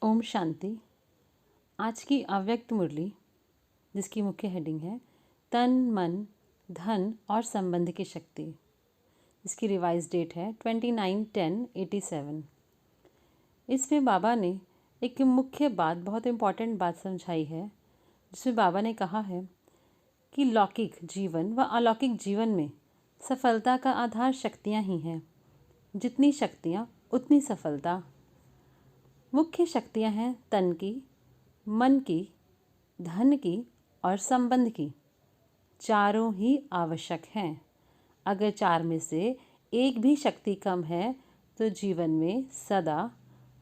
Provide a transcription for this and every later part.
ओम शांति। आज की अव्यक्त मुरली जिसकी मुख्य हेडिंग है तन मन धन और संबंध की शक्ति, इसकी रिवाइज डेट है 29/10/87। इसमें बाबा ने एक मुख्य बात, बहुत इम्पॉर्टेंट बात समझाई है, जिसमें बाबा ने कहा है कि लौकिक जीवन व अलौकिक जीवन में सफलता का आधार शक्तियाँ ही हैं। जितनी शक्तियाँ उतनी सफलता। मुख्य शक्तियाँ हैं तन की, मन की, धन की और संबंध की। चारों ही आवश्यक हैं। अगर चार में से एक भी शक्ति कम है तो जीवन में सदा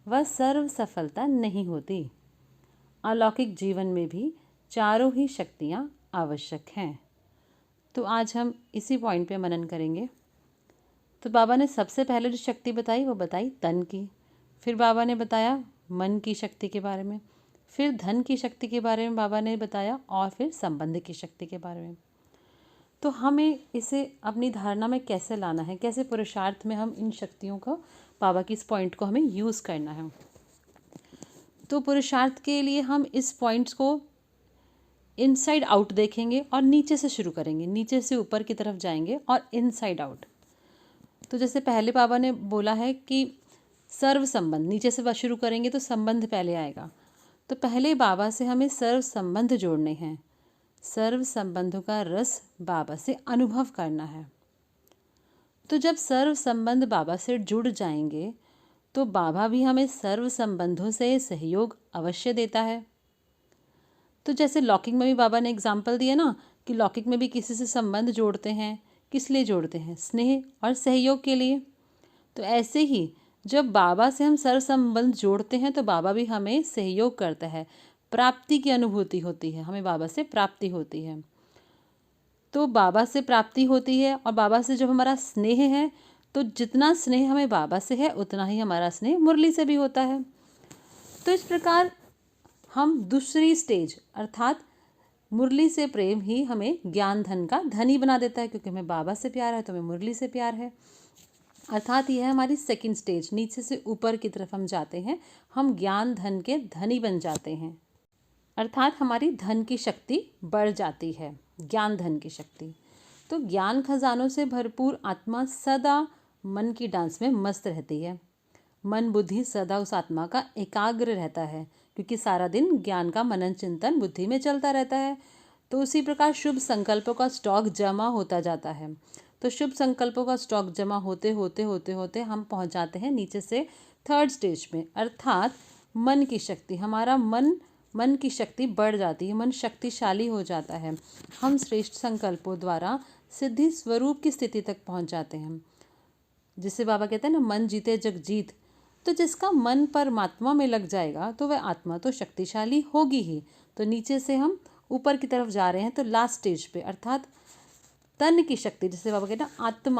व सर्व सफलता नहीं होती। अलौकिक जीवन में भी चारों ही शक्तियाँ आवश्यक हैं। तो आज हम इसी पॉइंट पे मनन करेंगे। तो बाबा ने सबसे पहले जो शक्ति बताई वो बताई तन की, फिर बाबा ने बताया मन की शक्ति के बारे में, फिर धन की शक्ति के बारे में बाबा ने बताया और फिर संबंध की शक्ति के बारे में। तो हमें इसे अपनी धारणा में कैसे लाना है, कैसे पुरुषार्थ में हम इन शक्तियों को, बाबा की इस पॉइंट को हमें यूज़ करना है। तो पुरुषार्थ के लिए हम इस पॉइंट्स को इनसाइड आउट देखेंगे और नीचे से शुरू करेंगे, नीचे से ऊपर की तरफ जाएंगे और इनसाइड आउट। तो जैसे पहले बाबा ने बोला है कि सर्व संबंध, नीचे से बात शुरू करेंगे तो संबंध पहले आएगा। तो पहले बाबा से हमें सर्व संबंध जोड़ने हैं, सर्व संबंधों का रस बाबा से अनुभव करना है। तो जब सर्व संबंध बाबा से जुड़ जाएंगे तो बाबा भी हमें सर्व संबंधों से सहयोग अवश्य देता है। तो जैसे लौकिक में भी बाबा ने एग्जाम्पल दिया ना कि लौकिक में भी किसी से संबंध जोड़ते हैं, किस लिए जोड़ते हैं? स्नेह और सहयोग के लिए। तो ऐसे ही जब बाबा से हम सर्व संबंध जोड़ते हैं तो बाबा भी हमें सहयोग करता है, प्राप्ति की अनुभूति होती है, हमें बाबा से प्राप्ति होती है। तो बाबा से प्राप्ति होती है और बाबा से जब हमारा स्नेह है तो जितना स्नेह हमें बाबा से है उतना ही हमारा स्नेह मुरली से भी होता है। तो इस प्रकार हम दूसरी स्टेज अर्थात मुरली से प्रेम ही हमें ज्ञान धन का धनी बना देता है, क्योंकि हमें बाबा से प्यार है तो हमें मुरली से प्यार है। अर्थात यह है हमारी सेकंड स्टेज, नीचे से ऊपर की तरफ हम जाते हैं, हम ज्ञान धन के धनी बन जाते हैं। अर्थात हमारी धन की शक्ति बढ़ जाती है, ज्ञान धन की शक्ति। तो ज्ञान खजानों से भरपूर आत्मा सदा मन की डांस में मस्त रहती है। मन बुद्धि सदा उस आत्मा का एकाग्र रहता है, क्योंकि सारा दिन ज्ञान का मनन चिंतन बुद्धि में चलता रहता है। तो उसी प्रकार शुभ संकल्पों का स्टॉक जमा होता जाता है। तो शुभ संकल्पों का स्टॉक जमा होते होते होते होते हम पहुंच जाते हैं नीचे से थर्ड स्टेज में, अर्थात मन की शक्ति। हमारा मन की शक्ति बढ़ जाती है, मन शक्तिशाली हो जाता है। हम श्रेष्ठ संकल्पों द्वारा सिद्धि स्वरूप की स्थिति तक पहुंच जाते हैं, जिसे बाबा कहते हैं ना, मन जीते जग जीत। तो जिसका मन परमात्मा में लग जाएगा तो वह आत्मा तो शक्तिशाली होगी ही। तो नीचे से हम ऊपर की तरफ जा रहे हैं, तो लास्ट स्टेज पे अर्थात तन की शक्ति, जिसे बाबा कहते हैं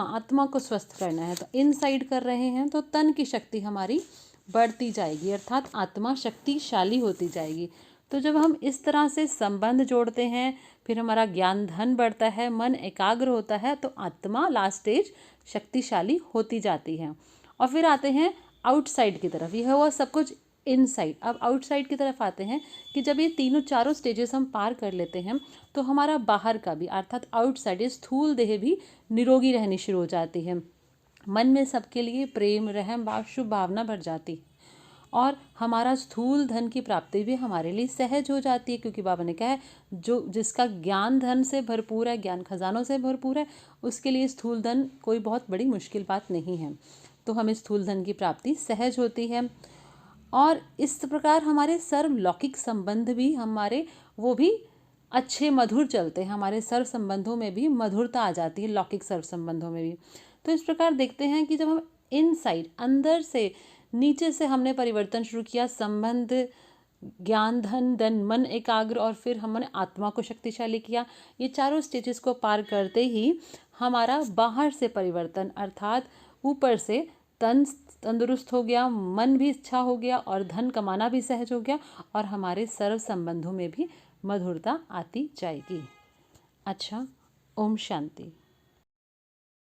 आत्मा को स्वस्थ करना है, तो इनसाइड कर रहे हैं तो तन की शक्ति हमारी बढ़ती जाएगी, अर्थात आत्मा शक्तिशाली होती जाएगी। तो जब हम इस तरह से संबंध जोड़ते हैं, फिर हमारा ज्ञान धन बढ़ता है, मन एकाग्र होता है, तो आत्मा लास्ट स्टेज शक्तिशाली होती जाती है। और फिर आते हैं आउटसाइड की तरफ। यह हुआ सब कुछ इनसाइड। अब आउटसाइड की तरफ आते हैं कि जब ये तीनों चारों स्टेजेस हम पार कर लेते हैं तो हमारा बाहर का भी अर्थात आउटसाइड, ये स्थूल देह भी निरोगी रहनी शुरू हो जाती है। मन में सबके लिए प्रेम, रहम भाव, शुभ भावना भर जाती और हमारा स्थूल धन की प्राप्ति भी हमारे लिए सहज हो जाती है, क्योंकि बाबा ने कहा है जो जिसका ज्ञान धन से भरपूर है, ज्ञान खजानों से भरपूर है, उसके लिए स्थूल धन कोई बहुत बड़ी मुश्किल बात नहीं है। तो हमें स्थूल धन की प्राप्ति सहज होती है। और इस प्रकार हमारे सर्व लौकिक संबंध भी हमारे वो भी अच्छे मधुर चलते हैं। हमारे सर्व संबंधों में भी मधुरता आ जाती है, लौकिक सर्व संबंधों में भी। तो इस प्रकार देखते हैं कि जब हम इनसाइड अंदर से नीचे से हमने परिवर्तन शुरू किया, संबंध, ज्ञान धन मन एकाग्र, और फिर हमने आत्मा को शक्तिशाली किया। ये चारों स्टेजेस को पार करते ही हमारा बाहर से परिवर्तन अर्थात ऊपर से तन तंदुरुस्त हो गया, मन भी अच्छा हो गया और धन कमाना भी सहज हो गया और हमारे सर्व संबंधों में भी मधुरता आती जाएगी। अच्छा, ओम शांति।